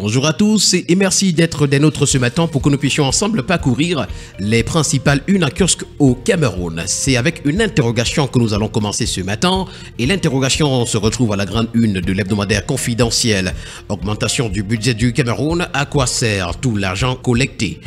Bonjour à tous et merci d'être des nôtres ce matin pour que nous puissions ensemble parcourir les principales unes à kiosque au Cameroun. C'est avec une interrogation que nous allons commencer ce matin et l'interrogation se retrouve à la grande une de l'hebdomadaire confidentiel. Augmentation du budget du Cameroun, à quoi sert tout l'argent collecté ?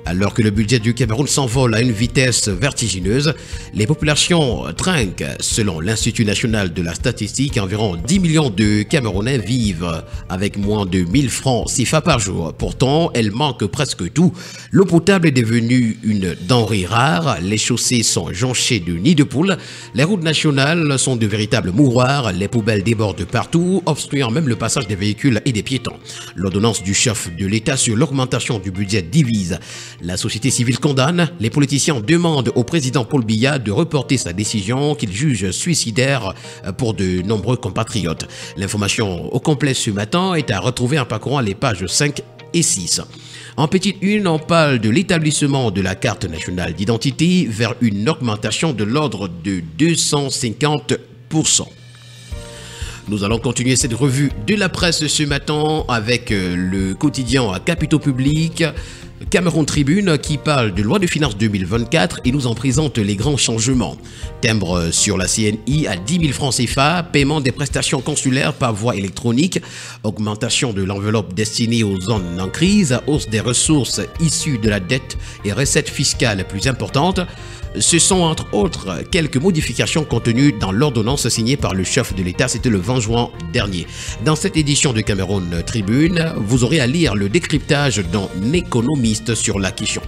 Alors que le budget du Cameroun s'envole à une vitesse vertigineuse, les populations trinquent. Selon l'Institut national de la statistique, environ 10 millions de Camerounais vivent avec moins de 1000 francs CFA par jour. Pourtant, elle manque presque tout. L'eau potable est devenue une denrée rare, les chaussées sont jonchées de nids de poules, les routes nationales sont de véritables mouroirs, les poubelles débordent partout, obstruant même le passage des véhicules et des piétons. L'ordonnance du chef de l'État sur l'augmentation du budget divise. La société civile condamne, les politiciens demandent au président Paul Biya de reporter sa décision qu'il juge suicidaire pour de nombreux compatriotes. L'information au complet ce matin est à retrouver en parcourant les pages 5 et 6. En petite une, on parle de l'établissement de la carte nationale d'identité vers une augmentation de l'ordre de 250%. Nous allons continuer cette revue de la presse ce matin avec le quotidien à Capitaux Publics, Cameroun Tribune qui parle de loi de finances 2024 et nous en présente les grands changements. Timbre sur la CNI à 10 000 francs CFA, paiement des prestations consulaires par voie électronique, augmentation de l'enveloppe destinée aux zones en crise, hausse des ressources issues de la dette et recettes fiscales plus importantes. Ce sont entre autres quelques modifications contenues dans l'ordonnance signée par le chef de l'État, c'était le 20 juin dernier. Dans cette édition de Cameroun Tribune, vous aurez à lire le décryptage d'un économiste sur la question.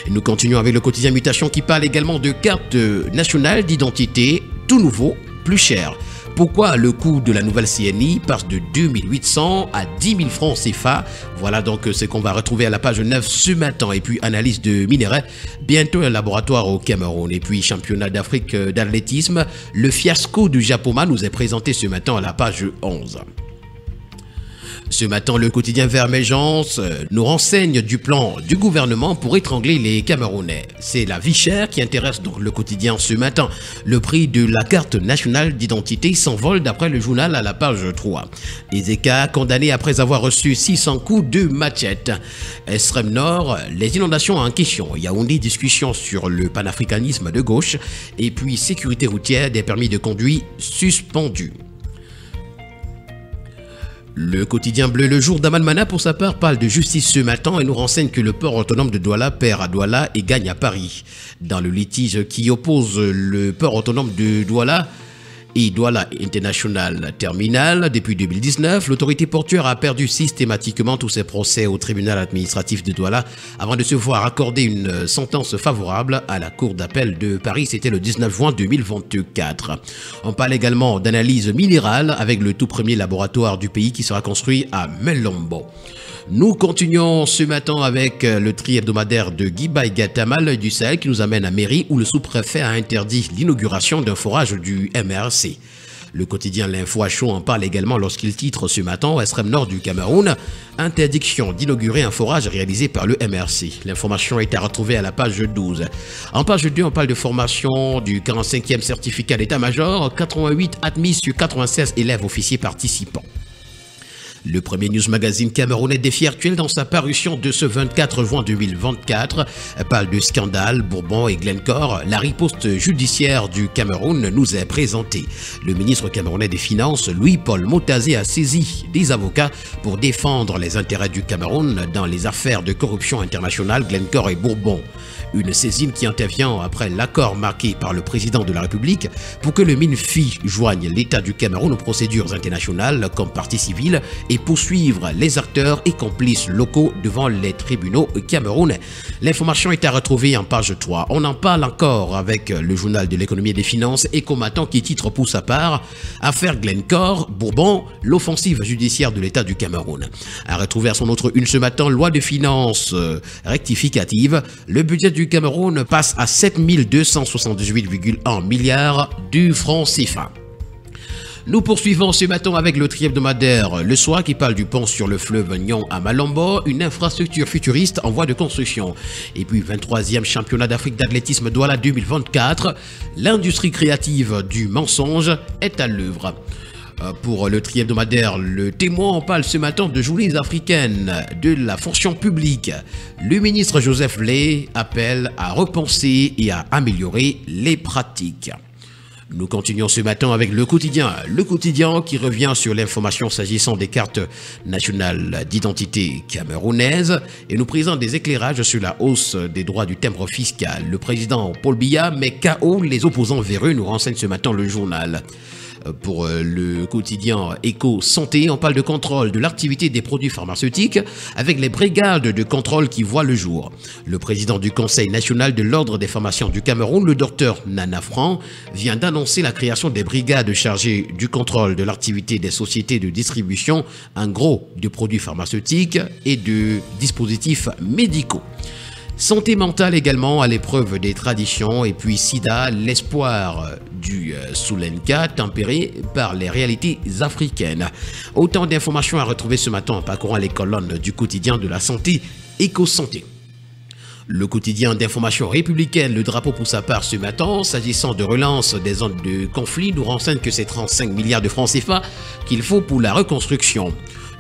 Et nous continuons avec le quotidien Mutation qui parle également de carte nationale d'identité, tout nouveau, plus cher. Pourquoi le coût de la nouvelle CNI passe de 2800 à 10 000 francs CFA? Voilà donc ce qu'on va retrouver à la page 9 ce matin. Et puis analyse de minerais, bientôt un laboratoire au Cameroun. Et puis championnat d'Afrique d'athlétisme, le fiasco du Japoma nous est présenté ce matin à la page 11. Ce matin, le quotidien Vermeigence nous renseigne du plan du gouvernement pour étrangler les Camerounais. C'est la vie chère qui intéresse donc le quotidien ce matin. Le prix de la carte nationale d'identité s'envole d'après le journal à la page 3. Ezeka condamné après avoir reçu 600 coups de machette. Extrême Nord, les inondations en question. Yaoundé, discussion sur le panafricanisme de gauche. Et puis sécurité routière, des permis de conduire suspendus. Le quotidien bleu Le Jour d'Aman pour sa part parle de justice ce matin et nous renseigne que le port autonome de Douala perd à Douala et gagne à Paris. Dans le litige qui oppose le port autonome de Douala et Douala International Terminal depuis 2019, l'autorité portuaire a perdu systématiquement tous ses procès au tribunal administratif de Douala avant de se voir accorder une sentence favorable à la Cour d'appel de Paris. C'était le 19 juin 2024. On parle également d'analyse minérale avec le tout premier laboratoire du pays qui sera construit à Melombo. Nous continuons ce matin avec le tri hebdomadaire de Guy Baïgatamal du Sahel qui nous amène à Mairie où le sous-préfet a interdit l'inauguration d'un forage du MRC. Le quotidien L'Info à chaud en parle également lorsqu'il titre ce matin au extrême nord du Cameroun, interdiction d'inaugurer un forage réalisé par le MRC. L'information est à retrouver à la page 12. En page 2, on parle de formation du 45e certificat d'état-major, 88 admis sur 96 élèves officiers participants. Le premier news magazine camerounais Défi Actuel dans sa parution de ce 24 juin 2024 parle de scandale, Bourbon et Glencore. La riposte judiciaire du Cameroun nous est présentée. Le ministre camerounais des Finances, Louis-Paul Motazé, a saisi des avocats pour défendre les intérêts du Cameroun dans les affaires de corruption internationale Glencore et Bourbon. Une saisine qui intervient après l'accord marqué par le président de la République pour que le MINFI joigne l'État du Cameroun aux procédures internationales comme partie civile et poursuivre les acteurs et complices locaux devant les tribunaux camerounais. L'information est à retrouver en page 3. On en parle encore avec le journal de l'économie et des finances Ecomatant qui titre pour sa part « Affaire Glencore, Bourbon, l'offensive judiciaire de l'État du Cameroun ». À retrouver à son autre une ce matin, loi de finances rectificative, le budget du Cameroun passe à 7 278,1 milliards de francs CFA. Nous poursuivons ce matin avec le tri hebdomadaire Le Soir qui parle du pont sur le fleuve Nyon à Malombo, une infrastructure futuriste en voie de construction. Et puis 23e championnat d'Afrique d'athlétisme Douala 2024, l'industrie créative du mensonge est à l'œuvre. Pour le tri-hebdomadaire, le Témoin en parle ce matin de journées africaines de la fonction publique. Le ministre Joseph Lay appelle à repenser et à améliorer les pratiques. Nous continuons ce matin avec le quotidien. Le quotidien qui revient sur l'information s'agissant des cartes nationales d'identité camerounaises et nous présente des éclairages sur la hausse des droits du timbre fiscal. Le président Paul Biya met KO les opposants véreux, nous renseigne ce matin le journal. Pour le quotidien Éco-Santé, on parle de contrôle de l'activité des produits pharmaceutiques avec les brigades de contrôle qui voient le jour. Le président du Conseil national de l'Ordre des pharmaciens du Cameroun, le docteur Nana Franc, vient d'annoncer la création des brigades chargées du contrôle de l'activité des sociétés de distribution, en gros, de produits pharmaceutiques et de dispositifs médicaux. Santé mentale également à l'épreuve des traditions et puis SIDA, l'espoir du Soulenka tempéré par les réalités africaines. Autant d'informations à retrouver ce matin en parcourant les colonnes du quotidien de la santé Éco-Santé. Le quotidien d'information républicaine, le drapeau pour sa part ce matin, s'agissant de relance des zones de conflit, nous renseigne que c'est 35 milliards de francs CFA qu'il faut pour la reconstruction.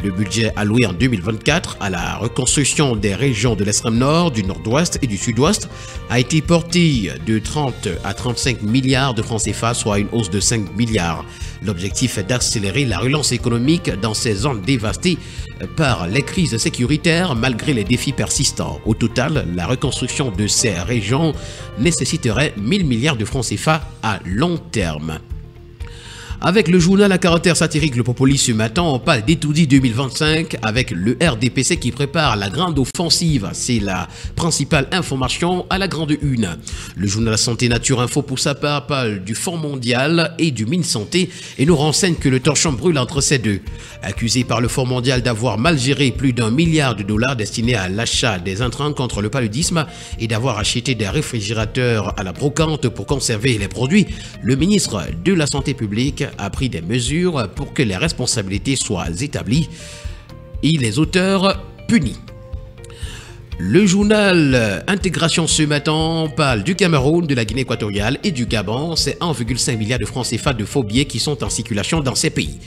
Le budget alloué en 2024 à la reconstruction des régions de l'extrême nord, du nord-ouest et du sud-ouest a été porté de 30 à 35 milliards de francs CFA, soit une hausse de 5 milliards. L'objectif est d'accélérer la relance économique dans ces zones dévastées par les crises sécuritaires malgré les défis persistants. Au total, la reconstruction de ces régions nécessiterait 1000 milliards de francs CFA à long terme. Avec le journal à caractère satirique Le Popoli ce matin, on parle d'Etoudi 2025 avec le RDPC qui prépare la grande offensive. C'est la principale information à la grande une. Le journal Santé Nature Info pour sa part parle du Fonds mondial et du Minsanté et nous renseigne que le torchon brûle entre ces deux. Accusé par le Fonds mondial d'avoir mal géré plus d'1 milliard de dollars destinés à l'achat des intrants contre le paludisme et d'avoir acheté des réfrigérateurs à la brocante pour conserver les produits, le ministre de la Santé publique a pris des mesures pour que les responsabilités soient établies et les auteurs punis. Le journal Intégration ce matin parle du Cameroun, de la Guinée équatoriale et du Gabon. C'est 1,5 milliard de francs CFA de faux billets qui sont en circulation dans ces pays.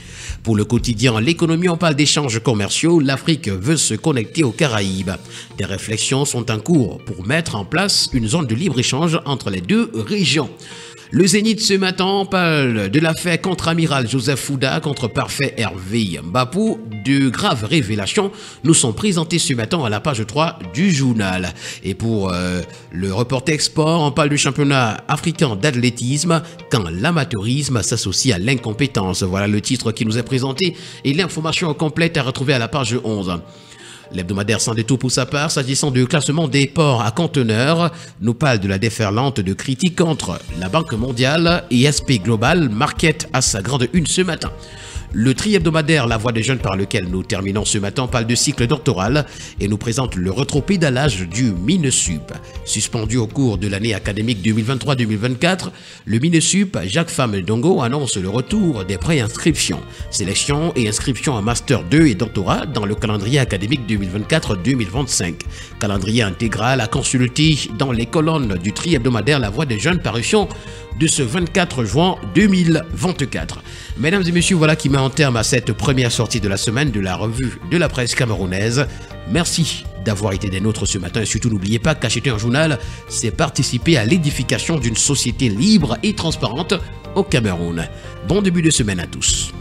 Pour le quotidien L'économie, on parle d'échanges commerciaux. L'Afrique veut se connecter aux Caraïbes. Des réflexions sont en cours pour mettre en place une zone de libre-échange entre les deux régions. Le Zénith ce matin parle de l'affaire contre-amiral Joseph Fouda contre Parfait Hervé Mbapou. De graves révélations nous sont présentées ce matin à la page 3 du journal. Et pour le reporter export, on parle du championnat africain d'athlétisme quand l'amateurisme s'associe à l'incompétence. Voilà le titre qui nous est présenté et l'information complète à retrouver à la page 11. L'hebdomadaire Sans Détour pour sa part, s'agissant du classement des ports à conteneurs, nous parle de la déferlante de critiques entre la Banque mondiale et SP Global Market à sa grande une ce matin. Le tri-hebdomadaire La Voix des jeunes par lequel nous terminons ce matin parle de cycle doctoral et nous présente le rétropédalage du Minesup. Suspendu au cours de l'année académique 2023-2024, le Minesup Jacques Femme Dongo annonce le retour des préinscriptions, sélection et inscription en Master 2 et doctorat dans le calendrier académique 2024-2025. Calendrier intégral à consulter dans les colonnes du tri-hebdomadaire La Voix des jeunes parution de ce 24 juin 2024. Mesdames et messieurs, voilà qui met en terme à cette première sortie de la semaine de la revue de la presse camerounaise. Merci d'avoir été des nôtres ce matin et surtout n'oubliez pas qu'acheter un journal, c'est participer à l'édification d'une société libre et transparente au Cameroun. Bon début de semaine à tous.